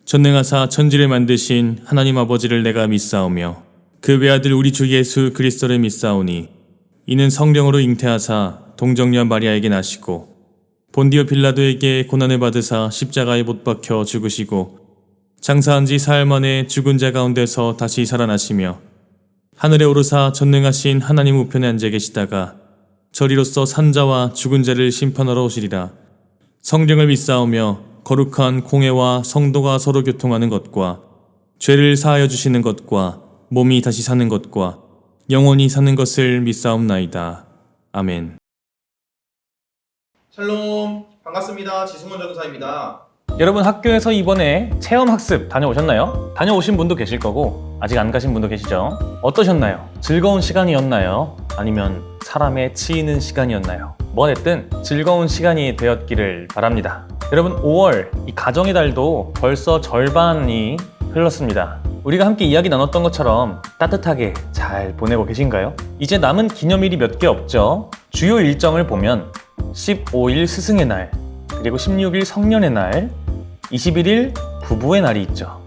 전능하사 천지를 만드신 하나님 아버지를 내가 믿사오며 그 외아들 우리 주 예수 그리스도를 믿사오니 이는 성령으로 잉태하사 동정녀 마리아에게 나시고 본디오 빌라도에게 고난을 받으사 십자가에 못 박혀 죽으시고 장사한 지 사흘 만에 죽은 자 가운데서 다시 살아나시며 하늘에 오르사 전능하신 하나님 우편에 앉아 계시다가 저리로서 산자와 죽은 자를 심판하러 오시리라. 성령을 믿사오며 거룩한 공회와 성도가 서로 교통하는 것과 죄를 사하여 주시는 것과 몸이 다시 사는 것과 영원히 사는 것을 믿사옵나이다. 아멘. 샬롬, 반갑습니다. 지승원 전도사입니다. 여러분, 학교에서 이번에 체험학습 다녀오셨나요? 다녀오신 분도 계실 거고 아직 안 가신 분도 계시죠? 어떠셨나요? 즐거운 시간이었나요? 아니면 사람에 치이는 시간이었나요? 뭐 됐든 즐거운 시간이 되었기를 바랍니다. 여러분, 5월 이 가정의 달도 벌써 절반이 흘렀습니다. 우리가 함께 이야기 나눴던 것처럼 따뜻하게 잘 보내고 계신가요? 이제 남은 기념일이 몇 개 없죠? 주요 일정을 보면 15일 스승의 날, 그리고 16일 성년의 날, 21일 부부의 날이 있죠.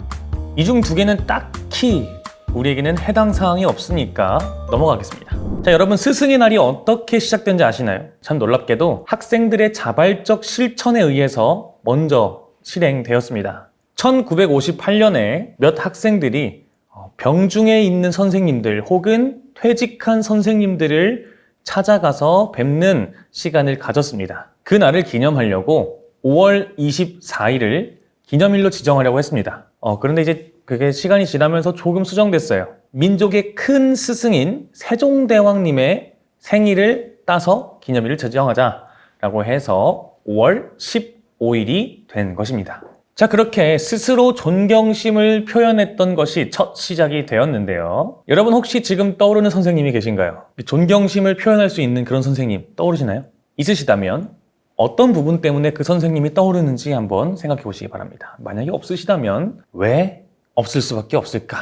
이 중 두 개는 딱히 우리에게는 해당 사항이 없으니까 넘어가겠습니다. 자, 여러분, 스승의 날이 어떻게 시작된지 아시나요? 참 놀랍게도 학생들의 자발적 실천에 의해서 먼저 실행되었습니다. 1958년에 몇 학생들이 병중에 있는 선생님들 혹은 퇴직한 선생님들을 찾아가서 뵙는 시간을 가졌습니다. 그 날을 기념하려고 5월 24일을 기념일로 지정하려고 했습니다. 그런데 이제 그게 시간이 지나면서 조금 수정됐어요. 민족의 큰 스승인 세종대왕님의 생일을 따서 기념일을 지정하자라고 해서 5월 15일이 된 것입니다. 자, 그렇게 스스로 존경심을 표현했던 것이 첫 시작이 되었는데요. 여러분, 혹시 지금 떠오르는 선생님이 계신가요? 존경심을 표현할 수 있는 그런 선생님 떠오르시나요? 있으시다면 어떤 부분 때문에 그 선생님이 떠오르는지 한번 생각해 보시기 바랍니다. 만약에 없으시다면 왜 없을 수밖에 없을까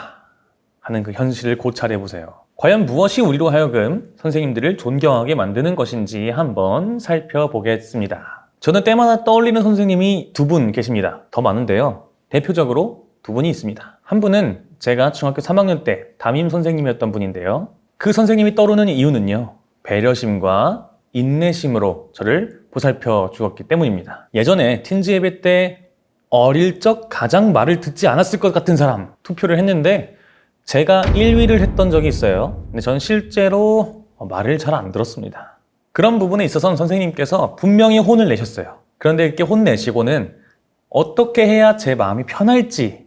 하는 그 현실을 고찰해 보세요. 과연 무엇이 우리로 하여금 선생님들을 존경하게 만드는 것인지 한번 살펴보겠습니다. 저는 때마다 떠올리는 선생님이 두 분 계십니다. 더 많은데요. 대표적으로 두 분이 있습니다. 한 분은 제가 중학교 3학년 때 담임 선생님이었던 분인데요. 그 선생님이 떠오르는 이유는요, 배려심과 인내심으로 저를 보살펴 주었기 때문입니다. 예전에 틴즈 예배 때 어릴 적 가장 말을 듣지 않았을 것 같은 사람 투표를 했는데 제가 1위를 했던 적이 있어요. 근데 저는 실제로 말을 잘 안 들었습니다. 그런 부분에 있어서는 선생님께서 분명히 혼을 내셨어요. 그런데 이렇게 혼내시고는 어떻게 해야 제 마음이 편할지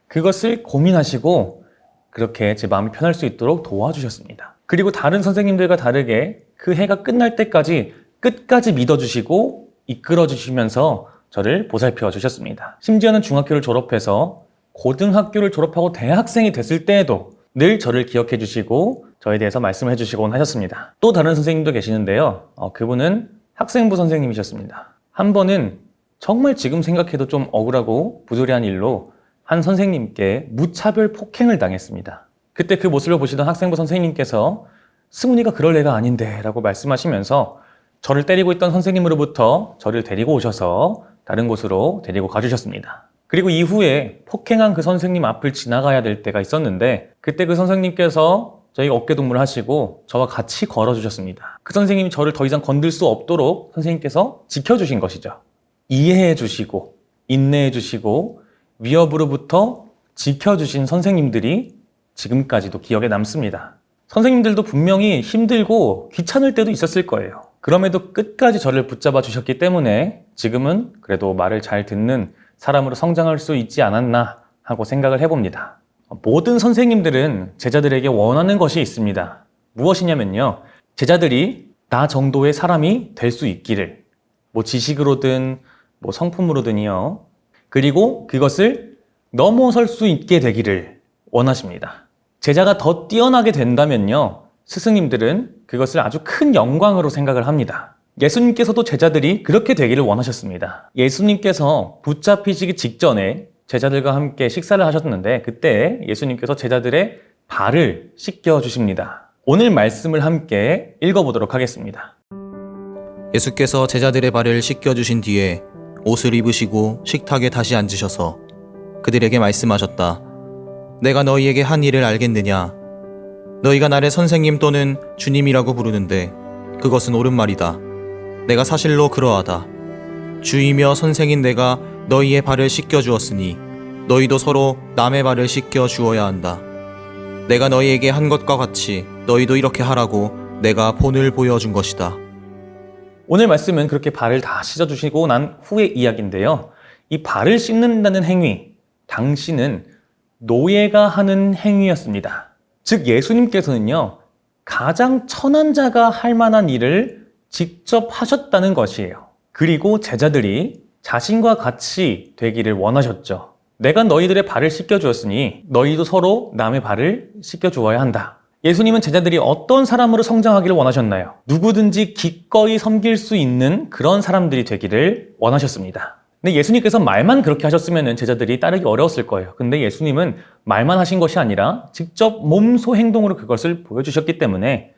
그것을 고민하시고 그렇게 제 마음이 편할 수 있도록 도와주셨습니다. 그리고 다른 선생님들과 다르게 그 해가 끝날 때까지 끝까지 믿어주시고 이끌어주시면서 저를 보살펴 주셨습니다. 심지어는 중학교를 졸업해서 고등학교를 졸업하고 대학생이 됐을 때에도 늘 저를 기억해 주시고 저에 대해서 말씀을 해주시곤 하셨습니다. 또 다른 선생님도 계시는데요. 그분은 학생부 선생님이셨습니다. 한 번은 정말 지금 생각해도 좀 억울하고 부조리한 일로 한 선생님께 무차별 폭행을 당했습니다. 그때 그 모습을 보시던 학생부 선생님께서 승훈이가 그럴 애가 아닌데 라고 말씀하시면서 저를 때리고 있던 선생님으로부터 저를 데리고 오셔서 다른 곳으로 데리고 가주셨습니다. 그리고 이후에 폭행한 그 선생님 앞을 지나가야 될 때가 있었는데 그때 그 선생님께서 저희 어깨동무를 하시고 저와 같이 걸어주셨습니다. 그 선생님이 저를 더 이상 건들 수 없도록 선생님께서 지켜주신 것이죠. 이해해 주시고 인내해 주시고 위협으로부터 지켜주신 선생님들이 지금까지도 기억에 남습니다. 선생님들도 분명히 힘들고 귀찮을 때도 있었을 거예요. 그럼에도 끝까지 저를 붙잡아 주셨기 때문에 지금은 그래도 말을 잘 듣는 사람으로 성장할 수 있지 않았나 하고 생각을 해봅니다. 모든 선생님들은 제자들에게 원하는 것이 있습니다. 무엇이냐면요, 제자들이 나 정도의 사람이 될 수 있기를, 지식으로든 성품으로든요, 그리고 그것을 넘어설 수 있게 되기를 원하십니다. 제자가 더 뛰어나게 된다면요, 스승님들은 그것을 아주 큰 영광으로 생각을 합니다. 예수님께서도 제자들이 그렇게 되기를 원하셨습니다. 예수님께서 붙잡히시기 직전에 제자들과 함께 식사를 하셨는데 그때 예수님께서 제자들의 발을 씻겨 주십니다. 오늘 말씀을 함께 읽어보도록 하겠습니다. 예수께서 제자들의 발을 씻겨 주신 뒤에 옷을 입으시고 식탁에 다시 앉으셔서 그들에게 말씀하셨다. 내가 너희에게 한 일을 알겠느냐? 너희가 나를 선생님 또는 주님이라고 부르는데 그것은 옳은 말이다. 내가 사실로 그러하다. 주이며 선생인 내가 너희의 발을 씻겨 주었으니 너희도 서로 남의 발을 씻겨 주어야 한다. 내가 너희에게 한 것과 같이 너희도 이렇게 하라고 내가 본을 보여준 것이다. 오늘 말씀은 그렇게 발을 다 씻어주시고 난 후의 이야기인데요. 이 발을 씻는다는 행위, 당시는 노예가 하는 행위였습니다. 즉 예수님께서는요, 가장 천한 자가 할 만한 일을 직접 하셨다는 것이에요. 그리고 제자들이 자신과 같이 되기를 원하셨죠. 내가 너희들의 발을 씻겨주었으니 너희도 서로 남의 발을 씻겨주어야 한다. 예수님은 제자들이 어떤 사람으로 성장하기를 원하셨나요? 누구든지 기꺼이 섬길 수 있는 그런 사람들이 되기를 원하셨습니다. 근데 예수님께서 말만 그렇게 하셨으면 제자들이 따르기 어려웠을 거예요. 근데 예수님은 말만 하신 것이 아니라 직접 몸소 행동으로 그것을 보여주셨기 때문에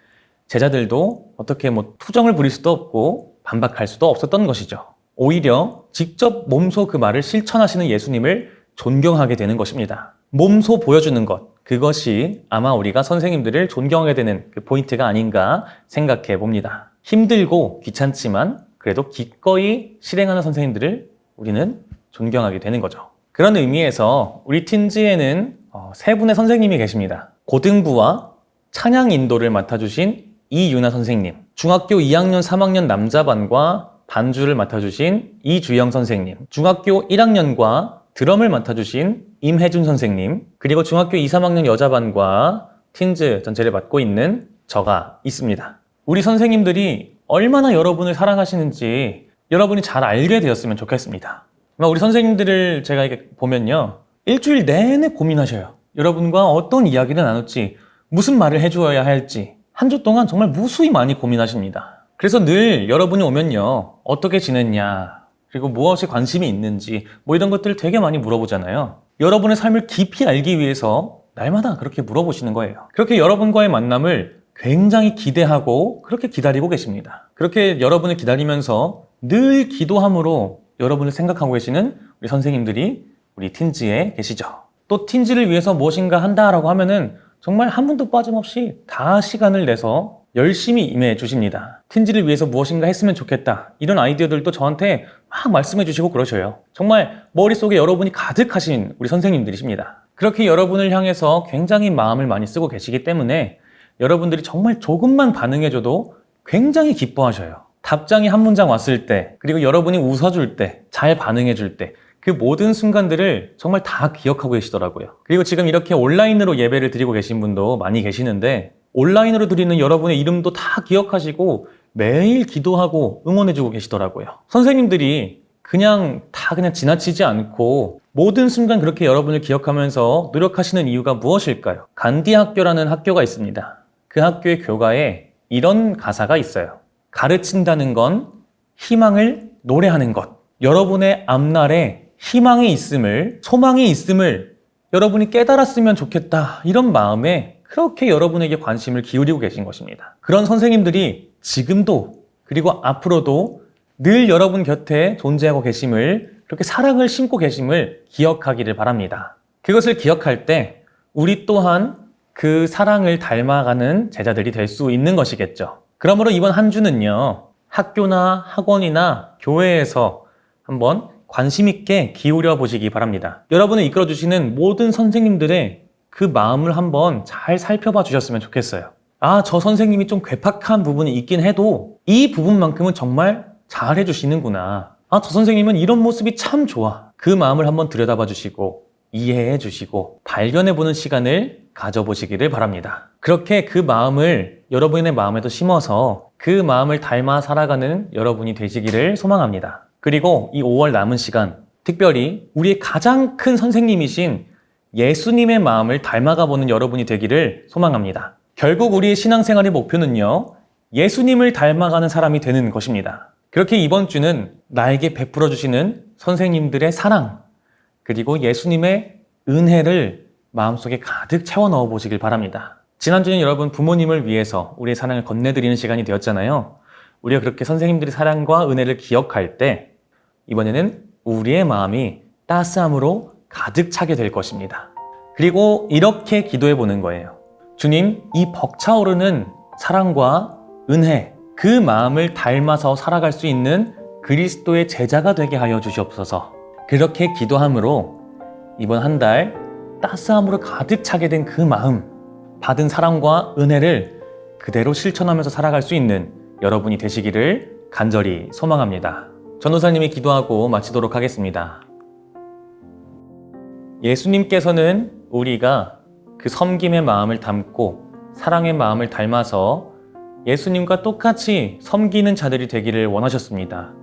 제자들도 어떻게 투정을 부릴 수도 없고 반박할 수도 없었던 것이죠. 오히려 직접 몸소 그 말을 실천하시는 예수님을 존경하게 되는 것입니다. 몸소 보여주는 것, 그것이 아마 우리가 선생님들을 존경하게 되는 그 포인트가 아닌가 생각해 봅니다. 힘들고 귀찮지만 그래도 기꺼이 실행하는 선생님들을 우리는 존경하게 되는 거죠. 그런 의미에서 우리 틴즈에는 세 분의 선생님이 계십니다. 고등부와 찬양 인도를 맡아주신 이유나 선생님, 중학교 2학년, 3학년 남자반과 반주를 맡아주신 이주영 선생님, 중학교 1학년과 드럼을 맡아주신 임혜준 선생님, 그리고 중학교 2, 3학년 여자반과 틴즈 전체를 맡고 있는 저가 있습니다. 우리 선생님들이 얼마나 여러분을 사랑하시는지 여러분이 잘 알게 되었으면 좋겠습니다. 우리 선생님들을 제가 이렇게 보면요, 일주일 내내 고민하셔요. 여러분과 어떤 이야기를 나눌지, 무슨 말을 해주어야 할지 한 주 동안 정말 무수히 많이 고민하십니다. 그래서 늘 여러분이 오면요, 어떻게 지냈냐, 그리고 무엇에 관심이 있는지 이런 것들을 되게 많이 물어보잖아요. 여러분의 삶을 깊이 알기 위해서 날마다 그렇게 물어보시는 거예요. 그렇게 여러분과의 만남을 굉장히 기대하고 그렇게 기다리고 계십니다. 그렇게 여러분을 기다리면서 늘 기도함으로 여러분을 생각하고 계시는 우리 선생님들이 우리 틴즈에 계시죠. 또 틴즈를 위해서 무엇인가 한다라고 하면은 정말 한 분도 빠짐없이 다 시간을 내서 열심히 임해 주십니다. 틴즈를 위해서 무엇인가 했으면 좋겠다, 이런 아이디어들도 저한테 막 말씀해 주시고 그러셔요. 정말 머릿속에 여러분이 가득하신 우리 선생님들이십니다. 그렇게 여러분을 향해서 굉장히 마음을 많이 쓰고 계시기 때문에 여러분들이 정말 조금만 반응해줘도 굉장히 기뻐하셔요. 답장이 한 문장 왔을 때, 그리고 여러분이 웃어줄 때, 잘 반응해줄 때, 그 모든 순간들을 정말 다 기억하고 계시더라고요. 그리고 지금 이렇게 온라인으로 예배를 드리고 계신 분도 많이 계시는데 온라인으로 드리는 여러분의 이름도 다 기억하시고 매일 기도하고 응원해주고 계시더라고요. 선생님들이 그냥 지나치지 않고 모든 순간 그렇게 여러분을 기억하면서 노력하시는 이유가 무엇일까요? 간디 학교라는 학교가 있습니다. 그 학교의 교가에 이런 가사가 있어요. 가르친다는 건 희망을 노래하는 것. 여러분의 앞날에 희망이 있음을, 소망이 있음을 여러분이 깨달았으면 좋겠다, 이런 마음에 그렇게 여러분에게 관심을 기울이고 계신 것입니다. 그런 선생님들이 지금도 그리고 앞으로도 늘 여러분 곁에 존재하고 계심을, 그렇게 사랑을 심고 계심을 기억하기를 바랍니다. 그것을 기억할 때 우리 또한 그 사랑을 닮아가는 제자들이 될 수 있는 것이겠죠. 그러므로 이번 한 주는요, 학교나 학원이나 교회에서 한번 관심 있게 기울여 보시기 바랍니다. 여러분을 이끌어주시는 모든 선생님들의 그 마음을 한번 잘 살펴봐 주셨으면 좋겠어요. 저 선생님이 좀 괴팍한 부분이 있긴 해도 이 부분만큼은 정말 잘 해주시는구나. 저 선생님은 이런 모습이 참 좋아. 그 마음을 한번 들여다봐 주시고 이해해 주시고 발견해 보는 시간을 가져보시기를 바랍니다. 그렇게 그 마음을 여러분의 마음에도 심어서 그 마음을 닮아 살아가는 여러분이 되시기를 소망합니다. 그리고 이 5월 남은 시간, 특별히 우리의 가장 큰 선생님이신 예수님의 마음을 닮아가 보는 여러분이 되기를 소망합니다. 결국 우리의 신앙생활의 목표는요, 예수님을 닮아가는 사람이 되는 것입니다. 그렇게 이번 주는 나에게 베풀어 주시는 선생님들의 사랑, 그리고 예수님의 은혜를 마음속에 가득 채워 넣어 보시길 바랍니다. 지난주는 여러분 부모님을 위해서 우리의 사랑을 건네드리는 시간이 되었잖아요. 우리가 그렇게 선생님들의 사랑과 은혜를 기억할 때 이번에는 우리의 마음이 따스함으로 가득 차게 될 것입니다. 그리고 이렇게 기도해 보는 거예요. 주님, 이 벅차오르는 사랑과 은혜, 그 마음을 닮아서 살아갈 수 있는 그리스도의 제자가 되게 하여 주시옵소서. 그렇게 기도함으로 이번 한 달 따스함으로 가득 차게 된 그 마음, 받은 사랑과 은혜를 그대로 실천하면서 살아갈 수 있는 여러분이 되시기를 간절히 소망합니다. 전도사님이 기도하고 마치도록 하겠습니다. 예수님께서는 우리가 그 섬김의 마음을 담고 사랑의 마음을 닮아서 예수님과 똑같이 섬기는 자들이 되기를 원하셨습니다.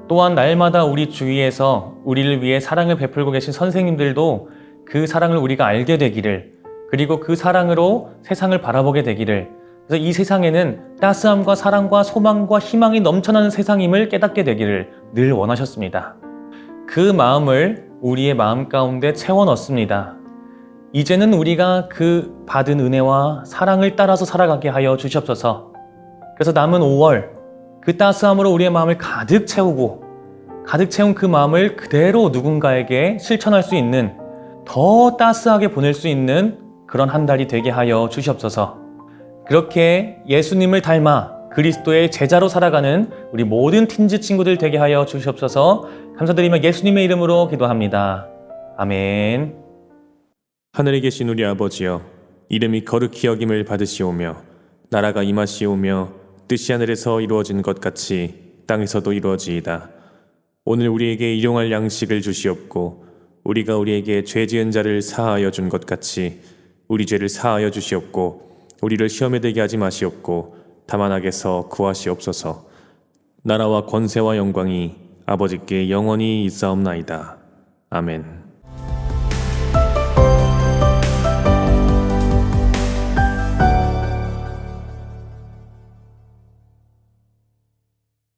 또한 날마다 우리 주위에서 우리를 위해 사랑을 베풀고 계신 선생님들도 그 사랑을 우리가 알게 되기를, 그리고 그 사랑으로 세상을 바라보게 되기를, 그래서 이 세상에는 따스함과 사랑과 소망과 희망이 넘쳐나는 세상임을 깨닫게 되기를 늘 원하셨습니다. 그 마음을 우리의 마음 가운데 채워 넣습니다. 이제는 우리가 그 받은 은혜와 사랑을 따라서 살아가게 하여 주시옵소서. 그래서 남은 5월 그 따스함으로 우리의 마음을 가득 채우고, 가득 채운 그 마음을 그대로 누군가에게 실천할 수 있는, 더 따스하게 보낼 수 있는 그런 한 달이 되게 하여 주시옵소서. 그렇게 예수님을 닮아 그리스도의 제자로 살아가는 우리 모든 틴즈 친구들 되게 하여 주시옵소서. 감사드리며 예수님의 이름으로 기도합니다. 아멘. 하늘에 계신 우리 아버지여, 이름이 거룩히 여김을 받으시오며 나라가 임하시오며 뜻이 하늘에서 이루어진 것 같이 땅에서도 이루어지이다. 오늘 우리에게 일용할 양식을 주시옵고 우리가 우리에게 죄 지은 자를 사하여 준 것 같이 우리 죄를 사하여 주시옵고 우리를 시험에 들게 하지 마시옵고 다만 악에서 구하시옵소서. 나라와 권세와 영광이 아버지께 영원히 있사옵나이다. 아멘.